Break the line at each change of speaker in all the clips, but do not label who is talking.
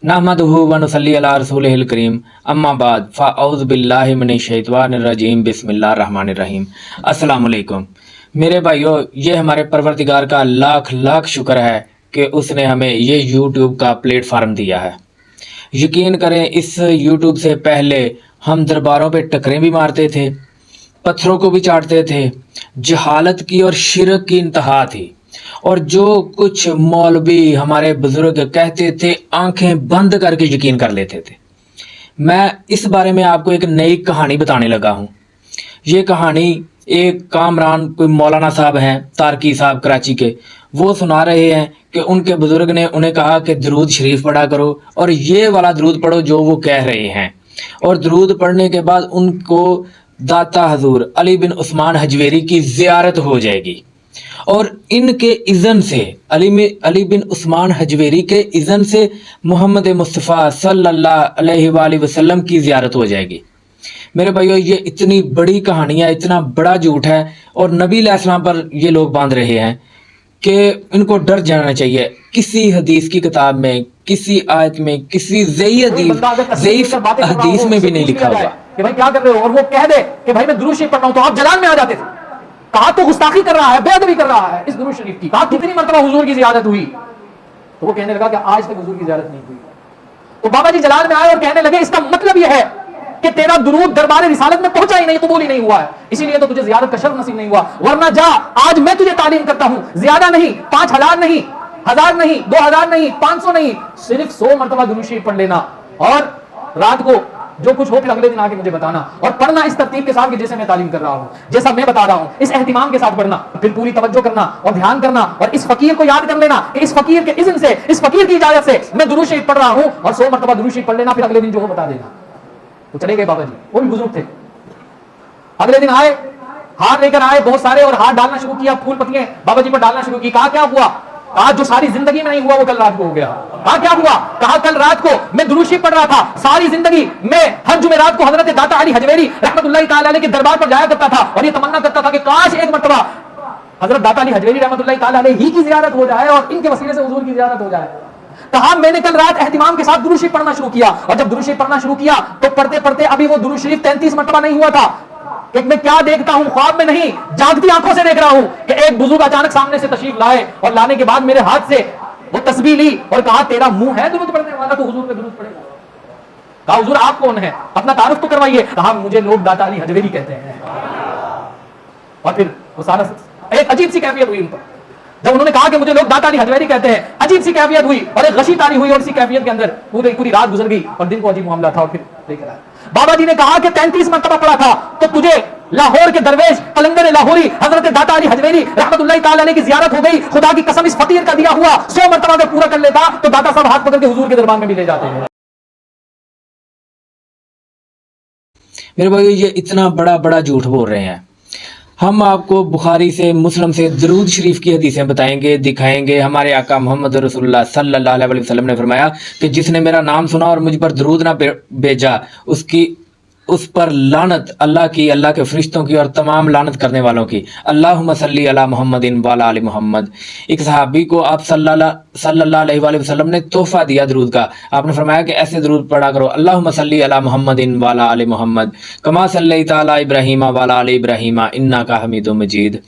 नहमदुहु व नुसल्ली अला रसूलिहिल करीम अम्मा बाद फ़अऊज़ु बिल्लाहि मिनश शैतानिर रजीम बिस्मिल्लाहिर रहमानिर रहीम। अस्सलाम वालेकुम मेरे भाइयों, ये हमारे परवरदिगार का लाख लाख शुक्र है कि उसने हमें ये यूट्यूब का प्लेटफार्म दिया है। यकीन करें, इस यूट्यूब से पहले हम दरबारों पे टकरें भी मारते थे, पत्थरों को भी चाटते थे, जहालत की और शिरक की इंतहा थी। और जो कुछ मौलवी हमारे बुजुर्ग कहते थे आंखें बंद करके यकीन कर लेते थे। मैं इस बारे में आपको एक नई कहानी बताने लगा हूँ। ये कहानी एक कामरान कोई मौलाना साहब हैं, तारकी साहब कराची के, वो सुना रहे हैं कि उनके बुजुर्ग ने उन्हें कहा कि दरूद शरीफ पढ़ा करो और ये वाला दरूद पढ़ो जो वो कह रहे हैं। और दरूद पढ़ने के बाद उनको दाता हजूर अली बिन उस्मान हजवेरी की ज़ियारत हो जाएगी और इनके इज़न से अली बिन उस्मान हजवेरी के इज़न से मोहम्मद मुस्तफ़ा सल्लल्लाहु अलैहि वसल्लम की ज़ियारत हो जाएगी। मेरे भाइयों, ये इतनी बड़ी कहानी है, इतना बड़ा झूठ है और नबी अलैहिस्सलाम पर ये लोग बांध रहे हैं कि इनको डर जाना चाहिए। किसी हदीस की किताब में, किसी आयत में, किसी ज़ईफ़ हदीस में भी नहीं लिखा हुआ
कि भाई क्या कर रहे हो, और वो कह दे कि भाई मैं दुरूद शरीफ पढ़ रहा हूं, तो आप जलाल में आ जाते थे। कहा तो गुस्ताखी कर रहा है, बेअदबी कर रहा है इस दुरूद शरीफ की। कहा कितनी मर्तबा हुजूर की ज़ियारत हुई, तो वो कहने लगा कि आज तक हुजूर की ज़ियारत नहीं हुई। तो बाबा जी जलाल में आए और कहने लगे इसका मतलब यह है कि तेरा दुरूद दरबार रिसालत में पहुंचा ही नहीं, कबूल ही नहीं हुआ है, इसीलिए तो तुझे ज़ियारत का शर्फ नसीब नहीं हुआ। वरना जा, आज मैं तुझे तालीम करता हूं, ज्यादा नहीं, 5000 नहीं, 1000 नहीं, 2000 नहीं, 500 नहीं, सिर्फ 100 मर्तबा दुरूद शरीफ पढ़ लेना और रात को जो कुछ हो फिर अगले दिन आके मुझे बताना। और पढ़ना इस तरतीब के साथ कि जैसे मैं तालीम कर रहा हूं, जैसा मैं बता रहा हूं, इस एहतिमाम के साथ पढ़ना, फिर पूरी तवज्जो करना और ध्यान करना और इस फकीर को याद कर लेना कि इस फकीर के इज़्न से, इस फकीर की इजाजत से मैं दुरूद शरीफ पढ़ रहा हूं, और 100 मर्तबा दुरूद शरीफ पढ़ लेना, फिर अगले दिन जो हो बता देना। तो चले गए बाबा जी, वो भी बुजुर्ग थे। अगले दिन आए, हार लेकर आए बहुत सारे और हाथ डालना शुरू किया, फूल पत्तियां बाबा जी पर डालना शुरू की। कहा क्या हुआ? आज जो सारी जिंदगी में नहीं हुआ वो कल रात को हो गया। कहा क्या हुआ? कहा कल रात को मैं दुरूद शरीफ पढ़ रहा था, सारी जिंदगी मैं हर जुमेरात को हजरत दाता अली हजवेरी रहमतुल्लाहि ताला अलैह के दरबार पर जाया करता था और ये तमन्ना करता था कि काश एक मर्तबा हजरत दाता अली हजवेरी रहमतुल्लाहि ताला अलैह ही की ज़ियारत हो जाए और इनके वसीले से हुजूर की ज़ियारत हो जाए। कहा मैंने कल रात एहतिमाम के साथ दुरूद शरीफ पढ़ना शुरू किया और जब दुरूद शरीफ पढ़ना शुरू किया तो पढ़ते पढ़ते अभी वो दुरूद शरीफ 33 मर्तबा नहीं हुआ था कि मैं क्या देखता हूं, ख्वाब में नहीं, जागती आंखों से देख रहा हूं कि एक बुजुर्ग अचानक सामने से तशरीफ लाए और लाने के बाद मेरे हाथ से वो तस्बीह ली और कहा तेरा मुंह है दुरूद पढ़ने वाला, तो हुजूर पे दुरूद पढ़ेगा। कहा हुजूर आप कौन है, अपना तारुफ तो करवाइए। कहा मुझे लोग दाता अली हजवेरी कहते हैं। और फिर वो सारा एक अजीब सी कैफियत हुई उन पर। जब उन्होंने कहा कि मुझे लोग दाता अली हजवेरी कहते हैं, अजीब सी कैफियत हुई और एक गशी तारी हुई और इसी कैफियत के अंदर पूरी रात गुजर गई और दिन को अजीब मामला था। और फिर लेकर आए बाबा जी ने कहा कि 33 मर्तबा पढ़ा था तो तुझे लाहौर के दरवेश कलंदर लाहौरी हजरत दाता अली हजवेरी रहमतुल्लाहि ताला अलैह की ज़ियारत हो गई। खुदा की कसम इस फकीर का दिया हुआ 100 मर्तबा अगर पूरा कर लेता तो दाता साहब हाथ पकड़ के हुजूर के दरबार में भी ले जाते हैं।
मेरे भाइयों, ये इतना बड़ा बड़ा झूठ बोल रहे हैं। हम आपको बुखारी से, मुस्लिम से दरूद शरीफ की हदीसें बताएंगे, दिखाएंगे। हमारे आका मोहम्मद रसूलुल्लाह सल्लल्लाहु अलैहि वसल्लम ने फरमाया कि जिसने मेरा नाम सुना और मुझ पर दरूद ना भेजा उस पर लानत अल्लाह की, अल्लाह के फरिश्तों की और तमाम लानत करने वालों की। अल्लाहुम्मा सल्ली अला मुहम्मदिन व अला आलि मुहम्मद। एक सहाबी को आप सल्लल्लाहु अलैहि वसल्लम ने तोहफा दिया दरूद का। आपने फरमाया कि ऐसे दरूद पढ़ा करो, अल्लाहुम्मा सल्ली अला मुहम्मदिन व अला आलि मुहम्मद कमा सल्लैता अला इब्राहीम व अला आलि इब्राहीम इन्नका हमीदुम मजीद।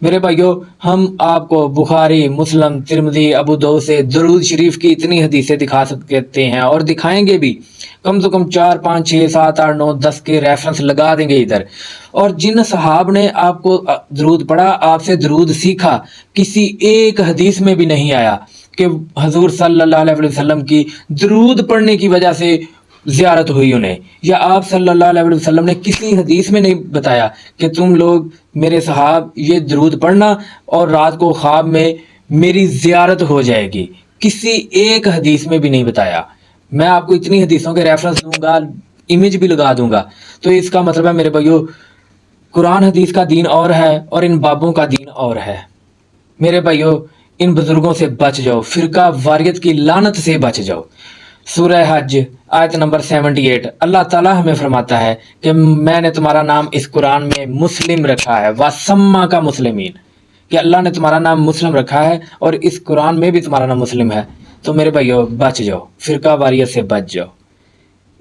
मेरे भाइयों, हम आपको बुखारी, मुस्लिम, तिरमिज़ी, अबू दाऊद से दरूद शरीफ की इतनी हदीसें दिखा सकते हैं और दिखाएंगे भी। कम से कम 4, 5, 6, 7, 8, 9, 10 के रेफरेंस लगा देंगे इधर। और जिन सहाब ने आपको दरूद पढ़ा, आपसे दरूद सीखा, किसी एक हदीस में भी नहीं आया कि हुजूर सल्लल्लाहु अलैहि वसल्लम की दरूद पढ़ने की वजह से ज़ियारत हुई उन्हें, या आप सल्लल्लाहु अलैहि वसल्लम ने किसी हदीस में नहीं बताया कि तुम लोग मेरे सहाब ये दरूद पढ़ना और रात को ख्वाब में मेरी ज़ियारत हो जाएगी। किसी एक हदीस में भी नहीं बताया। मैं आपको इतनी हदीसों के रेफरेंस दूंगा, इमेज भी लगा दूंगा। तो इसका मतलब है मेरे भाइयों, कुरान हदीस का दीन और है और इन बाबों का दीन और है। मेरे भाइयों, इन बुजुर्गों से बच जाओ, फिरका वारियत की लानत से बच जाओ। सूरह हज आयत नंबर 78 अल्लाह ताला हमें फरमाता है कि मैंने तुम्हारा नाम इस कुरान में मुस्लिम रखा है, वसम्मा का मुस्लिमीन, कि अल्लाह ने तुम्हारा नाम मुस्लिम रखा है और इस कुरान में भी तुम्हारा नाम मुस्लिम है तो मेरे भाइयों बच जाओ, फिरका वारियत से बच जाओ।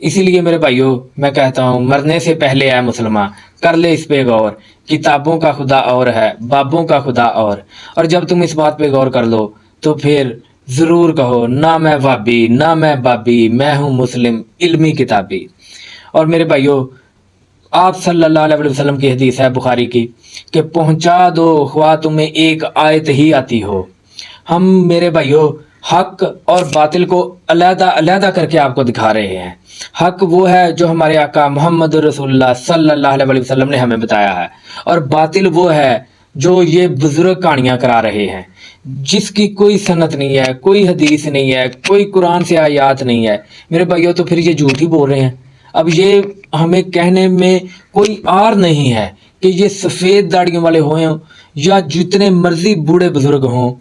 इसीलिए मेरे भाइयों मैं कहता हूँ, मरने से पहले है मुसलमान, कर ले इस पे गौर। किताबों का खुदा और है, बाबों का खुदा और जब तुम इस बात पे गौर कर लो तो फिर ज़रूर कहो, ना मैं वाबी ना मैं बाबी, मैं हूँ मुस्लिम इल्मी किताबी। और मेरे भाइयों, आप सल्लल्लाहु अलैहि वसल्लम की हदीस है बुखारी की कि पहुंचा दो ख्वा तुम्हें एक आयत ही आती हो। हम मेरे भाइयों हक और बातिल को अलहदा अलहदा करके आपको दिखा रहे हैं। हक वो है जो हमारे आका मोहम्मद रसूलुल्लाह सल्लल्लाहु अलैहि वसल्लम ने हमें बताया है, और बातिल वो है जो ये बुजुर्ग कहानियां करा रहे हैं, जिसकी कोई सनत नहीं है, कोई हदीस नहीं है, कोई कुरान से आयात नहीं है। मेरे भाइयों तो फिर ये झूठ ही बोल रहे हैं। अब ये हमें कहने में कोई आर नहीं है कि ये सफ़ेद दाढ़ियों वाले हों या जितने मर्जी बूढ़े बुजुर्ग हों,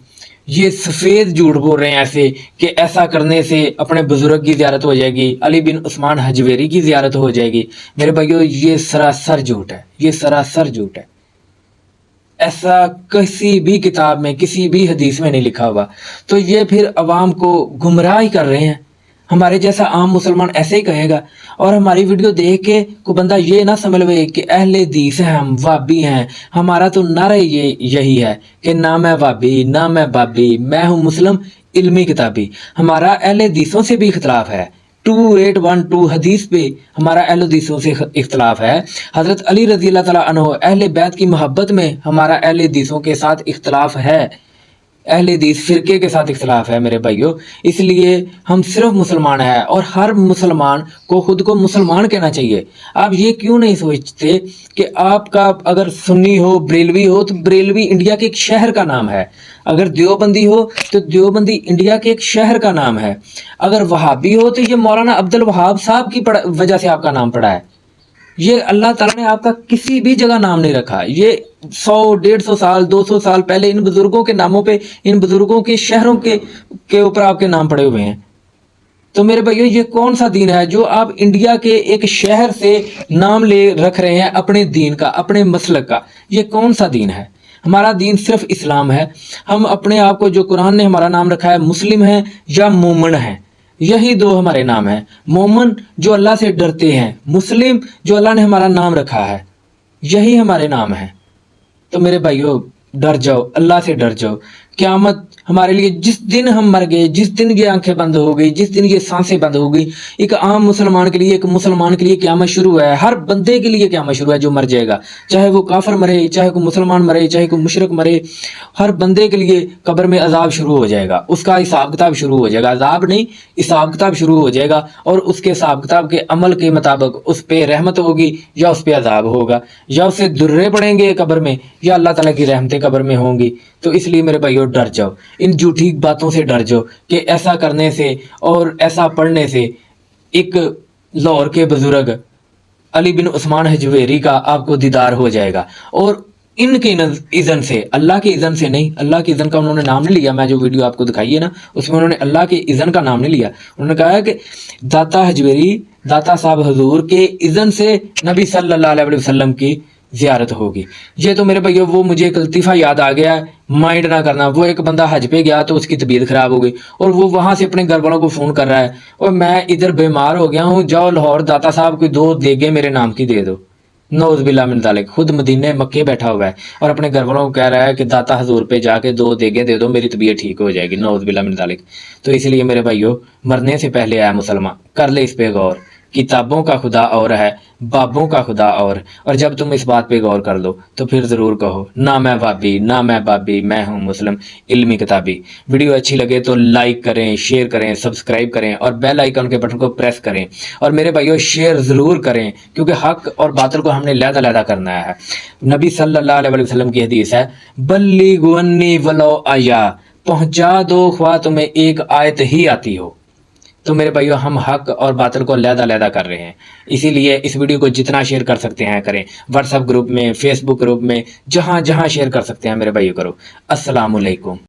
ये सफ़ेद झूठ बोल रहे हैं ऐसे कि ऐसा करने से अपने बुजुर्ग की ज़ियारत हो जाएगी, अली बिन उस्मान हजवेरी की ज़ियारत हो जाएगी। मेरे भाइयों ये सरासर झूठ है, ये सरासर झूठ है। ऐसा किसी भी किताब में किसी भी हदीस में नहीं लिखा हुआ। तो ये फिर अवाम को गुमराह ही कर रहे हैं। हमारे जैसा आम मुसलमान ऐसे ही कहेगा, और हमारी वीडियो देख के को बंदा ये ना समझ ले कि अहले हदीस हैं, हम वाबी हैं। हमारा तो नारा यही है कि ना मैं वाबी ना मैं बाबी, मैं हूँ मुस्लिम इल्मी किताबी। हमारा अहले हदीसों से भी इख्तलाफ है। 2812 हदीस पे हमारा अहले हदीसों से इख्तलाफ है। हज़रत अली रज़ी अल्लाह तआला अन्हु अहले बैत की मोहब्बत में हमारा अहले हदीसों के साथ इख्तलाफ है, अहले हदीस फिरके के साथ इख्तलाफ है मेरे भाइयों। इसलिए हम सिर्फ मुसलमान हैं, और हर मुसलमान को खुद को मुसलमान कहना चाहिए। आप ये क्यों नहीं सोचते कि आपका अगर सुन्नी हो, बरेलवी हो, तो बरेलवी इंडिया के एक शहर का नाम है। अगर देवबंदी हो तो देवबंदी इंडिया के एक शहर का नाम है। अगर वहाबी हो तो ये मौलाना अब्दुल वहाब साहब की वजह से आपका नाम पड़ा है। ये अल्लाह ताला ने आपका किसी भी जगह नाम नहीं रखा। ये 100-150 साल 200 साल पहले इन बुजुर्गों के नामों पे, इन बुजुर्गों के शहरों के ऊपर आपके नाम पड़े हुए हैं। तो मेरे भाइयों ये कौन सा दीन है जो आप इंडिया के एक शहर से नाम ले रख रहे हैं अपने दीन का, अपने मसलक का? ये कौन सा दीन है? हमारा दीन सिर्फ इस्लाम है। हम अपने आप को, जो कुरान ने हमारा नाम रखा है, मुस्लिम है या मोमन है, यही दो हमारे नाम हैं। मोमन जो अल्लाह से डरते हैं, मुस्लिम जो अल्लाह ने हमारा नाम रखा है, यही हमारे नाम है। तो मेरे भाइयों डर जाओ, अल्लाह से डर जाओ। क़यामत हमारे लिए, जिस दिन हम मर गए, जिस दिन ये आंखें बंद हो गई, जिस दिन ये सांसें बंद हो गई, एक आम मुसलमान के लिए, एक मुसलमान के लिए क़यामत शुरू है। हर बंदे के लिए क़यामत शुरू है जो मर जाएगा, चाहे वो काफिर मरे, चाहे कोई मुसलमान मरे, चाहे कोई मुशरिक मरे। हर बंदे के लिए कब्र में अजाब शुरू हो जाएगा, उसका हिसाब किताब शुरू हो जाएगा। अजाब नहीं, हिसाब किताब शुरू हो जाएगा, और उसके हिसाब किताब के अमल के मुताबिक उस पर रहमत होगी या उस पर अजाब होगा, या उसे दुर्रे पड़ेंगे कब्र में, या अल्लाह ताला की रहमतें कब्र में होंगी। तो इसलिए मेरे भाइयों डर जाओ, इन झूठी बातों से डर जाओ कि ऐसा करने से और ऐसा पढ़ने से एक लाहौर के बुजुर्ग अली बिन उस्मान हजवेरी का आपको दीदार हो जाएगा। और इनके इज़न से, अल्लाह के इज़न से नहीं, अल्लाह के इज़न का उन्होंने नाम नहीं लिया। मैं जो वीडियो आपको दिखाई है ना, उसमें उन्होंने अल्लाह के इज़न का नाम नहीं लिया। उन्होंने कहा है कि दाता हजवेरी, दाता साहब हजूर के इज़न से नबी सल्लल्लाहु अलैहि वसल्लम की ज़ियारत होगी। ये तो मेरे भैया वो मुझे एक लतीफ़ा याद आ गया है, माइंड ना करना। वो एक बंदा हज पे गया तो उसकी तबीयत ख़राब हो गई, और वो वहाँ से अपने घर वालों को फ़ोन कर रहा है, और मैं इधर बीमार हो गया हूँ, जाओ लाहौर दाता साहब कोई 2 देगे मेरे नाम की दे दो। नौज़ बिल्लाह मिन ज़ालिक। खुद मदीने मक्के बैठा हुआ है और अपने घर वालों को कह रहा है कि दाता हजूर पे जाके 2 देगे दे दो, मेरी तबीयत ठीक हो जाएगी। नौज़ बिल्लाह मिन ज़ालिक। तो इसलिए मेरे भाइयों मरने से पहले आया मुसलमान, कर ले इस पे गौर। किताबों का खुदा और है, बाबों का खुदा और जब तुम इस बात पे गौर कर लो तो फिर ज़रूर कहो, ना मैं वाबी ना मैं बाबी, मैं हूँ मुस्लिम इल्मी किताबी। वीडियो अच्छी लगे तो लाइक करें, शेयर करें, सब्सक्राइब करें और बेल आइकन के बटन को प्रेस करें। और मेरे भाइयों शेयर ज़रूर करें, क्योंकि हक और बातिल को हमने लहदा करना है। नबी सल्लल्लाहु अलैहि वसल्लम की हदीस है, बल्लिगु अन्नी वलो आया, पहुँचा दो ख्वा तुम्हें एक आयत ही आती हो। तो मेरे भाइयों हम हक और बातिल को लहदा कर रहे हैं, इसीलिए इस वीडियो को जितना शेयर कर सकते हैं करें। व्हाट्सएप ग्रुप में, फेसबुक ग्रुप में, जहाँ जहाँ शेयर कर सकते हैं मेरे भाइयों करो। अस्सलाम वालेकुम।